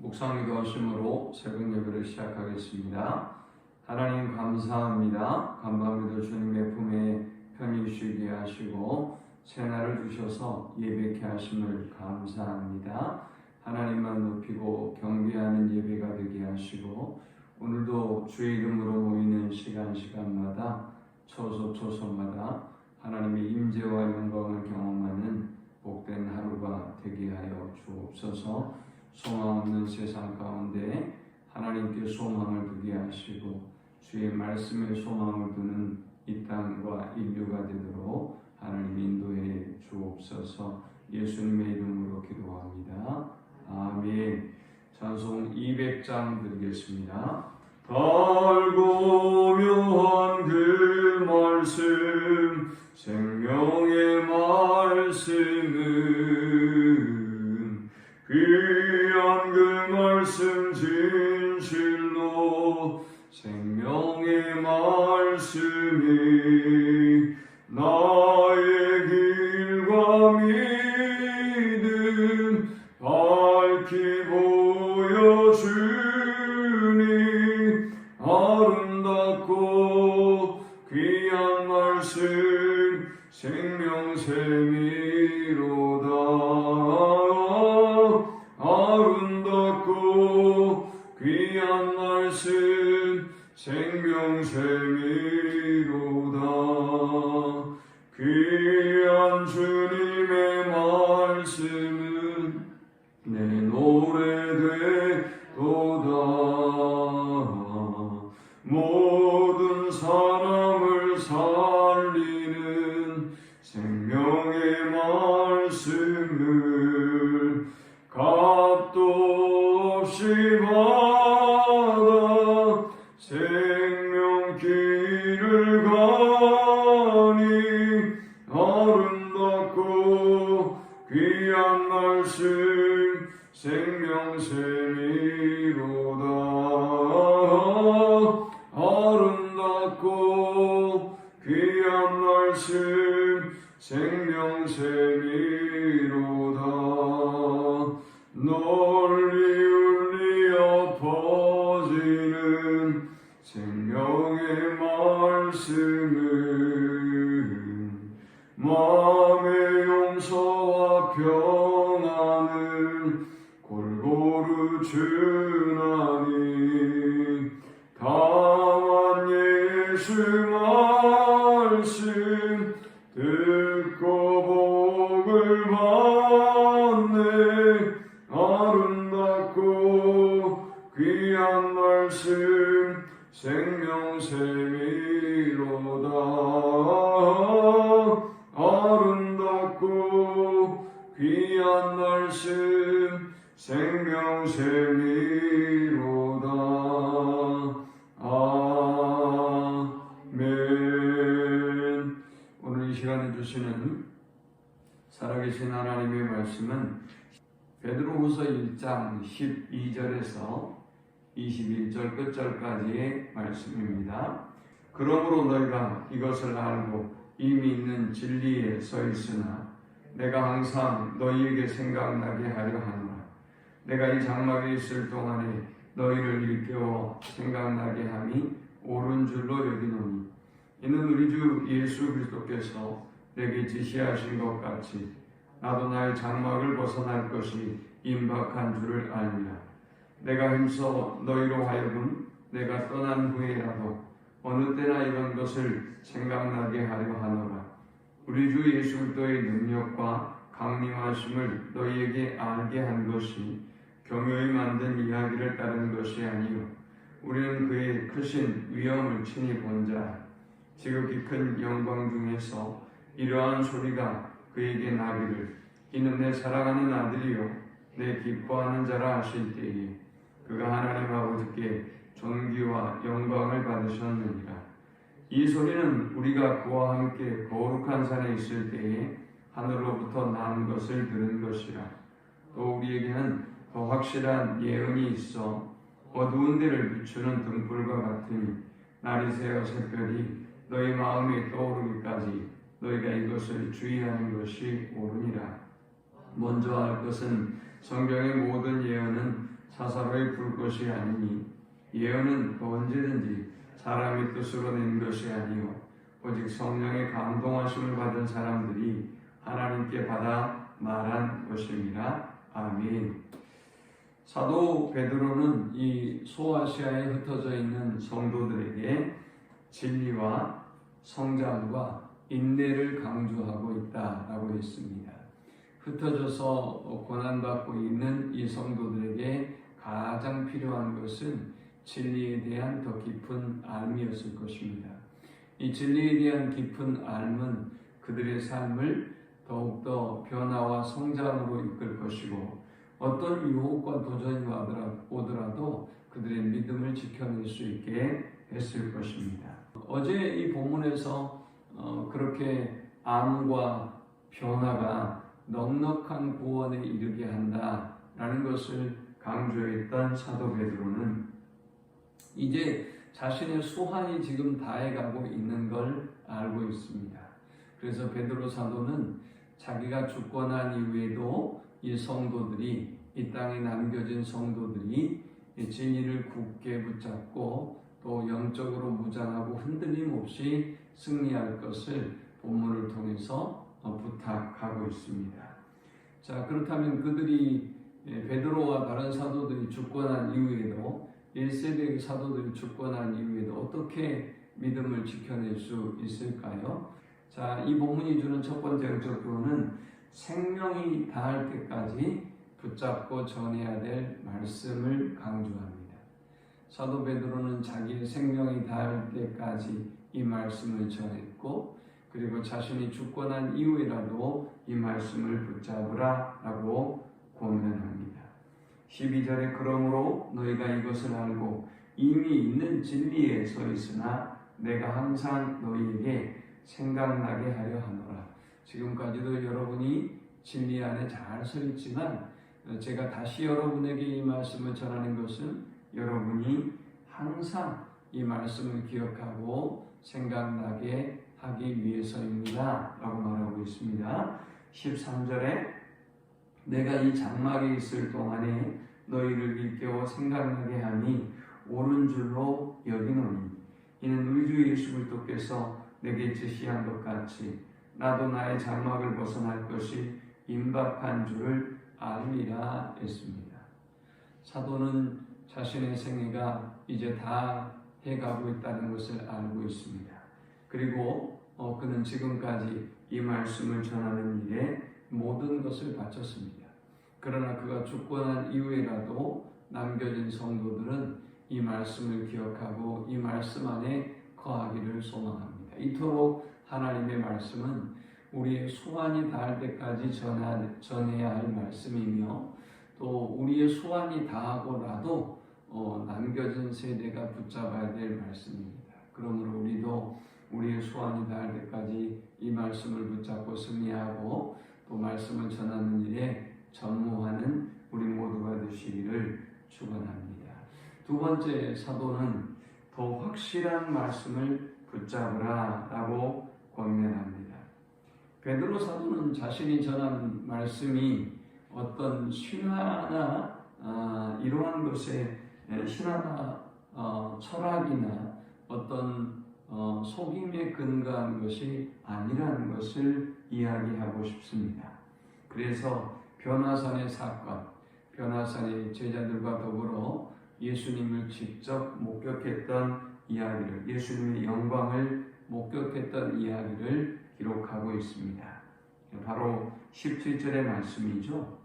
묵상기도 하심으로 새벽 예배를 시작하겠습니다. 하나님 감사합니다. 간밤에도 주님의 품에 편히 쉬게 하시고 새날을 주셔서 예배케 하심을 감사합니다. 하나님만 높이고 경배하는 예배가 되게 하시고 오늘도 주의 이름으로 모이는 시간마다 초소마다 하나님의 임재와 영광을 경험하는 복된 하루가 되게 하여 주옵소서. 소망 없는 세상 가운데 하나님께 소망을 두게 하시고 주의 말씀에 소망을 두는 이 땅과 인류가 되도록 하나님 인도해 주옵소서. 예수님의 이름으로 기도합니다. 아멘. 찬송 200장 드리겠습니다. 달고 묘한 그 말씀 생명의 말씀은 귀한 그 말씀 진실로 생명의 말씀이 나의 길과 믿음 밝히 보여주니 아름답고 귀한 말씀 생명샘이로다. 아름답고 귀한 말씀 생명샘이로다. 귀한 주님의 말씀은 내 노래 되도다. 모든 사람을 살리는 생명의 말씀을 값도 없이 받아 생명길을 가니 아름답고 귀한 말씀 생명샘이로다. 아름답고 귀한 말씀 생명샘이로다. 널리 울리어 퍼지는 생명의 말씀은 마음의 용서와 평안을 골고루 주나니 다만 예수 말씀 듣고 복을 받네. 아름답고 귀한 말씀 생명샘이로다. 아름답고 귀한 말씀 생명샘이로다. 아멘. 오늘 이 시간에 주시는 살아계신 하나님의 말씀은 베드로후서 1장 12절에서 21절 끝절까지의 말씀입니다. 그러므로 너희가 이것을 알고 이미 있는 진리에 서 있으나 내가 항상 너희에게 생각나게 하려 하노라. 내가 이 장막에 있을 동안에 너희를 일깨워 생각나게 함이 옳은 줄로 여기노니 이는 우리 주 예수 그리스도께서 내게 지시하신 것 같이 나도 나의 장막을 벗어날 것이 임박한 줄을 알미라. 내가 힘써 너희로 하여금 내가 떠난 후에라도 어느 때나 이런 것을 생각나게 하려 하노라. 우리 주 예수 그리스도의 능력과 강림하심을 너희에게 알게 한 것이 교묘히 만든 이야기를 따른 것이 아니요 우리는 그의 크신 위엄을 친히 본 자 지극히 큰 영광 중에서 이러한 소리가 그에게 나기를 이는 내 사랑하는 아들이요 내 기뻐하는 자라 하실 때에 그가 하나님 아버지께 존귀와 영광을 받으셨느니라. 이 소리는 우리가 그와 함께 거룩한 산에 있을 때에 하늘로부터 난 것을 들은 것이라. 또 우리에게는 더 확실한 예언이 있어 어두운 데를 비추는 등불과 같으니 날이 새어 새별이 너희 마음에 떠오르기까지 너희가 이것을 주의하는 것이 옳으니라. 먼저 할 것은 성경의 모든 예언은 사사로이 부를 것이 아니니 예언은 언제든지 사람의 뜻으로 낸 것이 아니요 오직 성령의 감동하심을 받은 사람들이 하나님께 받아 말한 것입니다. 아멘. 사도 베드로는 이 소아시아에 흩어져 있는 성도들에게 진리와 성장과 인내를 강조하고 있다라고 했습니다. 흩어져서 고난받고 있는 이 성도들에게 가장 필요한 것은 진리에 대한 더 깊은 알미였을 것입니다. 이 진리에 대한 깊은 알은 그들의 삶을 더욱더 변화와 성장으로 이끌 것이고 어떤 유혹과 도전이 오더라도 그들의 믿음을 지켜낼 수 있게 했을 것입니다. 어제 이 본문에서 그렇게 암과 변화가 넉넉한 구원에 이르게 한다라는 것을 강조했던 사도 베드로는 이제 자신의 수완이 지금 다해가고 있는 걸 알고 있습니다. 그래서 베드로 사도는 자기가 죽고 난 이후에도 이 성도들이, 이 땅에 남겨진 성도들이 이 진리를 굳게 붙잡고 또 영적으로 무장하고 흔들림 없이 승리할 것을 본문을 통해서 부탁하고 있습니다. 자, 그렇다면 그들이 베드로와 다른 사도들이 죽고 난 이후에도 1세대의 사도들이 죽고 난 이후에도 어떻게 믿음을 지켜낼 수 있을까요? 자, 이 본문이 주는 첫 번째 영적 교훈은 생명이 다할 때까지 붙잡고 전해야 될 말씀을 강조합니다. 사도 베드로는 자기의 생명이 다할 때까지 이 말씀을 전했고 그리고 자신이 죽고 난 이후에라도 이 말씀을 붙잡으라 라고 권면합니다. 12절에 그러므로 너희가 이것을 알고 이미 있는 진리에 서 있으나 내가 항상 너희에게 생각나게 하려 하노라. 지금까지도 여러분이 진리 안에 잘 서 있지만 제가 다시 여러분에게 이 말씀을 전하는 것은 여러분이 항상 이 말씀을 기억하고 생각나게 하기 위해서입니다 라고 말하고 있습니다. 13절에 내가 이 장막에 있을 동안에 너희를 일깨워 생각나게 하니 옳은 줄로 여기노니 이는 우리 주 예수 그리스도께서 내게 지시한 것 같이 나도 나의 장막을 벗어날 것이 임박한 줄을 알미라 했습니다. 사도는 자신의 생애가 이제 다 해가고 있다는 것을 알고 있습니다. 그리고 그는 지금까지 이 말씀을 전하는 일에 모든 것을 바쳤습니다. 그러나 그가 죽고 난 이후에라도 남겨진 성도들은 이 말씀을 기억하고 이 말씀 안에 거하기를 소망합니다. 이토록 하나님의 말씀은 우리의 소원이 닿을 때까지 전해야 할 말씀이며 또 우리의 소원이 닿고라도 남겨진 세대가 붙잡아야 될 말씀입니다. 그러므로 우리도 우리의 소원이 닿을 때까지 이 말씀을 붙잡고 승리하고 또 말씀을 전하는 일에 전무하는 우리 모두가 되시기를 축원합니다. 두 번째 사도는 더 확실한 말씀을 붙잡으라 라고 권면합니다. 베드로 사도는 자신이 전한 말씀이 어떤 신화나 이러한 것에 신화나 철학이나 어떤 속임에 근거한 것이 아니라는 것을 이야기하고 싶습니다. 그래서 변화산의 사건, 변화산의 제자들과 더불어 예수님을 직접 목격했던 이야기를, 예수님의 영광을 목격했던 이야기를 기록하고 있습니다. 바로 17절의 말씀이죠.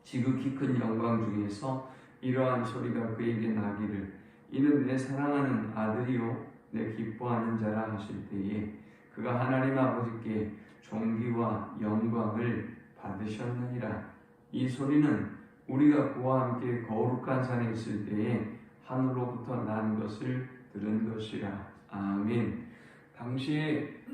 지극히 큰 영광 중에서 이러한 소리가 그에게 나기를 이는 내 사랑하는 아들이요 내 기뻐하는 자라 하실 때에 그가 하나님 아버지께 존귀와 영광을 받으셨느니라. 이 소리는 우리가 그와 함께 거룩한 산에 있을 때에 하늘로부터 난 것을 들은 것이라. 아멘. 당시에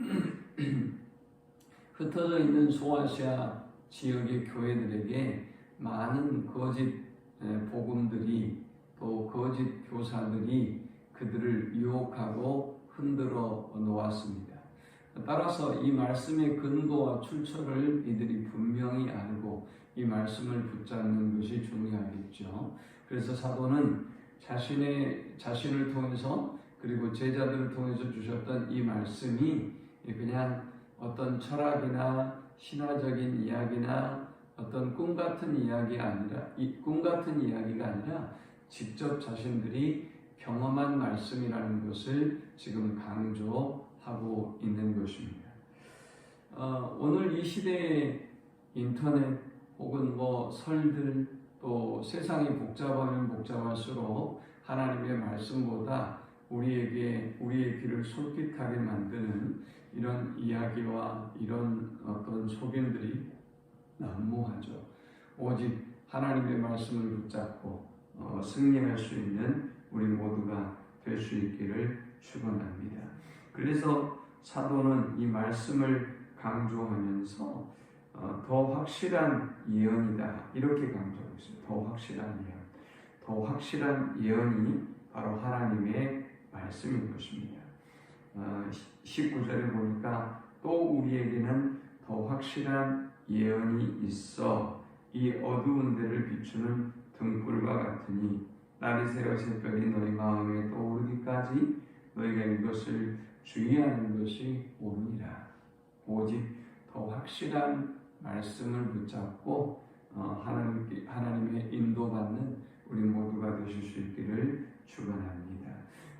흩어져 있는 소아시아 지역의 교회들에게 많은 거짓 복음들이 또 거짓 교사들이 그들을 유혹하고 흔들어 놓았습니다. 따라서 이 말씀의 근거와 출처를 이들이 분명히 알고 이 말씀을 붙잡는 것이 중요하겠죠. 그래서 사도는 자신을 통해서 그리고 제자들을 통해서 주셨던 이 말씀이 그냥 어떤 철학이나 신화적인 이야기나 어떤 꿈 같은 이야기가 아니라 직접 자신들이 경험한 말씀이라는 것을 지금 강조하고 있는 것입니다. 오늘 이 시대에 인터넷 혹은 설들 또 세상이 복잡하면 복잡할수록 하나님의 말씀보다 우리의 귀를 솔깃하게 만드는 이런 이야기와 이런 어떤 속임들이 난무하죠. 오직 하나님의 말씀을 붙잡고 승리할 수 있는 우리 모두가 될 수 있기를 축원합니다. 그래서 사도는 이 말씀을 강조하면서 더 확실한 예언이다 이렇게 강조하고 있습니다. 더 확실한 예언이 바로 하나님의 말씀인 것입니다. 19절에 보니까 또 우리에게는 더 확실한 예언이 있어 이 어두운 데를 비추는 등불과 같으니 날이 새어 새벽이 너희 마음에 떠오르기까지 너희가 이것을 주의하는 것이 옳으니라. 오직 더 확실한 말씀을 붙잡고 하나님의 인도받는 우리 모두가 되실 수 있기를 축원합니다.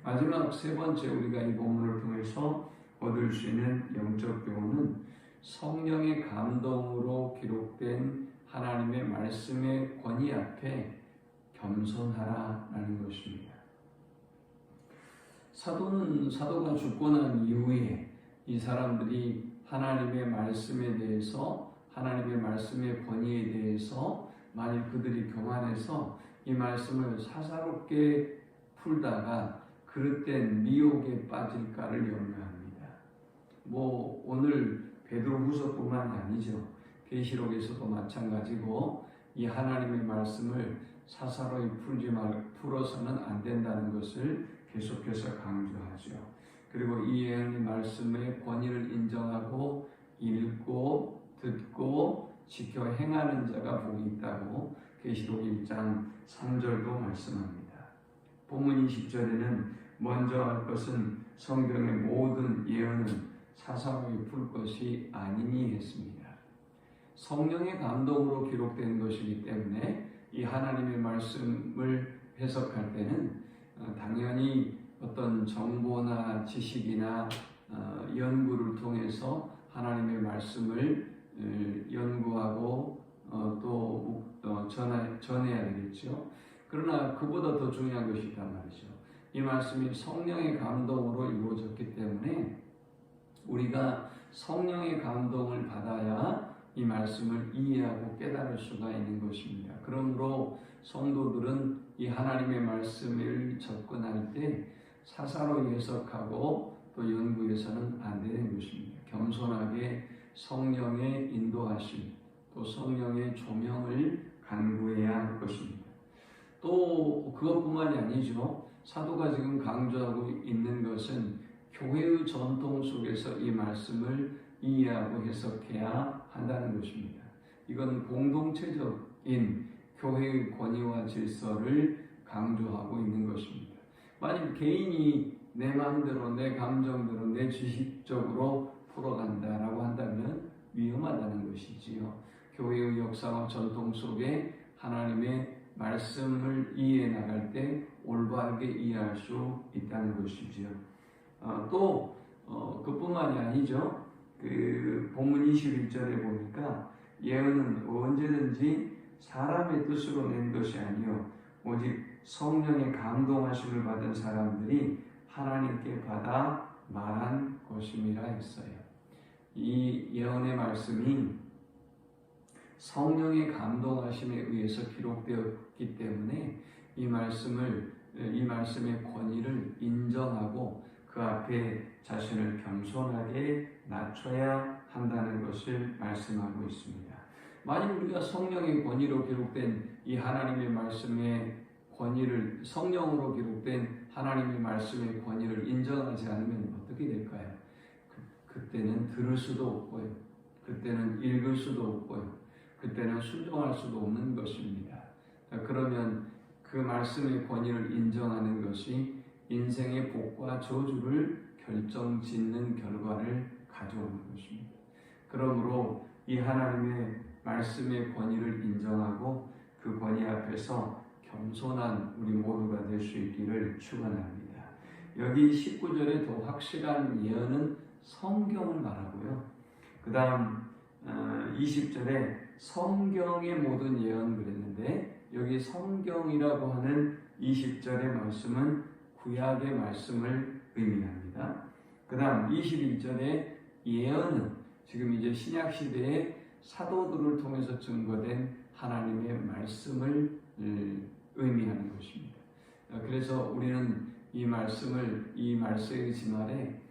마지막 세 번째 우리가 이 본문을 통해서 얻을 수 있는 영적 교훈은 성령의 감동으로 기록된 하나님의 말씀의 권위 앞에 겸손하라라는 것입니다. 사도가 죽고 난 이후에 이 사람들이 하나님의 말씀에 대해서 하나님의 말씀의 권위에 대해서 만일 그들이 교만해서 이 말씀을 사사롭게 풀다가 그릇된 미혹에 빠질까를 염려합니다. 오늘 베드로후서뿐만이 아니죠. 계시록에서도 마찬가지고 이 하나님의 말씀을 사사로이 풀어서는 안 된다는 것을 계속해서 강조하죠. 그리고 이 예언의 말씀의 권위를 인정하고 읽고 듣고 지켜 행하는 자가 복이 있다고 계시록 1장 3절도 말씀합니다. 본문 20절에는 먼저 할 것은 성경의 모든 예언은 사사로이 풀 것이 아니니 했습니다. 성령의 감동으로 기록된 것이기 때문에 이 하나님의 말씀을 해석할 때는 당연히 어떤 정보나 지식이나 연구를 통해서 하나님의 말씀을 연구하고 또 전해야 되겠죠. 그러나 그보다 더 중요한 것이 있단 말이죠. 이 말씀이 성령의 감동으로 이루어졌기 때문에 우리가 성령의 감동을 받아야 이 말씀을 이해하고 깨달을 수가 있는 것입니다. 그러므로 성도들은 이 하나님의 말씀을 접근할 때 사사로이 해석하고 또 연구해서는 안 되는 것입니다. 겸손하게 성령의 인도하심, 또 성령의 조명을 간구해야 할 것입니다. 또 그것뿐만이 아니죠. 사도가 지금 강조하고 있는 것은 교회의 전통 속에서 이 말씀을 이해하고 해석해야 한다는 것입니다. 이건 공동체적인 교회의 권위와 질서를 강조하고 있는 것입니다. 만약 개인이 내 마음대로, 내 감정대로, 내 지식적으로 풀어간다라고 한다면 위험하다는 것이지요. 교회의 역사와 전통 속에 하나님의 말씀을 이해해 나갈 때 올바르게 이해할 수 있다는 것이지요. 또 그뿐만이 아니죠. 본문 21절에 보니까 예언은 언제든지 사람의 뜻으로 낸 것이 아니요 오직 성령의 감동하심을 받은 사람들이 하나님께 받아 말한 것임이라 했어요. 이 예언의 말씀이 성령의 감동하심에 의해서 기록되었기 때문에 이 말씀의 권위를 인정하고 그 앞에 자신을 겸손하게 낮춰야 한다는 것을 말씀하고 있습니다. 만일 우리가 성령의 권위로 기록된 이 하나님의 말씀의 권위를 성령으로 기록된 하나님의 말씀의 권위를 인정하지 않으면 어떻게 될까요? 그때는 들을 수도 없고요. 그때는 읽을 수도 없고요. 그때는 순종할 수도 없는 것입니다. 그러면 그 말씀의 권위를 인정하는 것이 인생의 복과 저주를 결정짓는 결과를 가져오는 것입니다. 그러므로 이 하나님의 말씀의 권위를 인정하고 그 권위 앞에서 겸손한 우리 모두가 될 수 있기를 축원합니다. 여기 19절에 더 확실한 예언은 성경을 말하고요. 그 다음 20절에 성경의 모든 예언 그랬는데 여기 성경이라고 하는 20절의 말씀은 구약의 말씀을 의미합니다. 그 다음 21절에 예언은 지금 이제 신약시대의 사도들을 통해서 증거된 하나님의 말씀을 의미하는 것입니다. 그래서 우리는 이 말씀의 지말에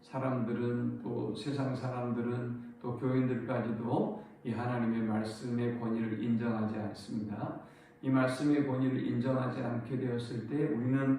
사람들은 또 세상 사람들은 또 교인들까지도 이 하나님의 말씀의 권위를 인정하지 않습니다. 이 말씀의 권위를 인정하지 않게 되었을 때 우리는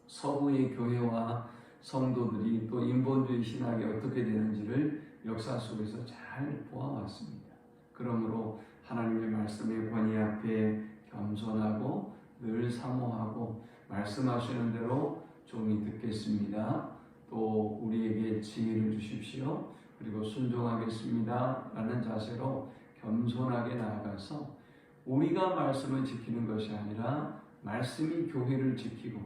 서구의 교회와 성도들이 또 인본주의 신학이 어떻게 되는지를 역사 속에서 잘 보아왔습니다. 그러므로 하나님의 말씀의 권위 앞에 겸손하고 늘 사모하고 말씀하시는 대로 종이 듣겠습니다. 또 우리에게 지혜를 주십시오. 그리고 순종하겠습니다. 라는 자세로 겸손하게 나아가서 우리가 말씀을 지키는 것이 아니라 말씀이 교회를 지키고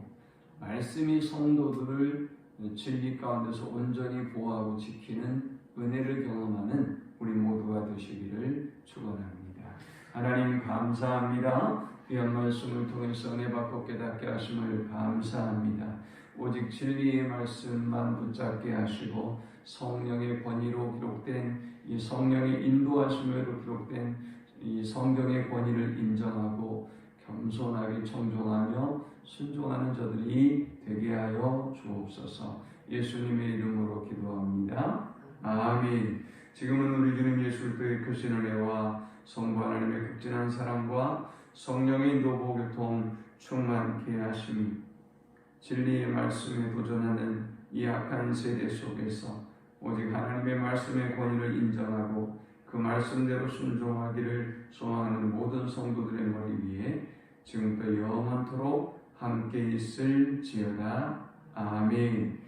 말씀이 성도들을 진리 가운데서 온전히 보호하고 지키는 은혜를 경험하는 우리 모두가 되시기를 축원합니다. 하나님 감사합니다. 귀한 말씀을 통해서 은혜 받고 깨닫게 하심을 감사합니다. 오직 진리의 말씀만 붙잡게 하시고 성령의 권위로 기록된 이 성령의 인도하심으로 기록된 이 성경의 권위를 인정하고 겸손하게 청종하며 순종하는 저들이 되게 하여 주옵소서. 예수님의 이름으로 기도합니다. 아멘. 지금은 우리 주님 예수 그리스도의 크신 은혜와 성부 하나님의 극진한 사랑과 성령의 인도 교통 충만케 하심이 진리의 말씀에 도전하는 이 악한 세대 속에서 오직 하나님의 말씀의 권위를 인정하고 그 말씀대로 순종하기를 소망하는 모든 성도들의 머리 위에 지금부터 영원토록 함께 있을지어다. 아멘.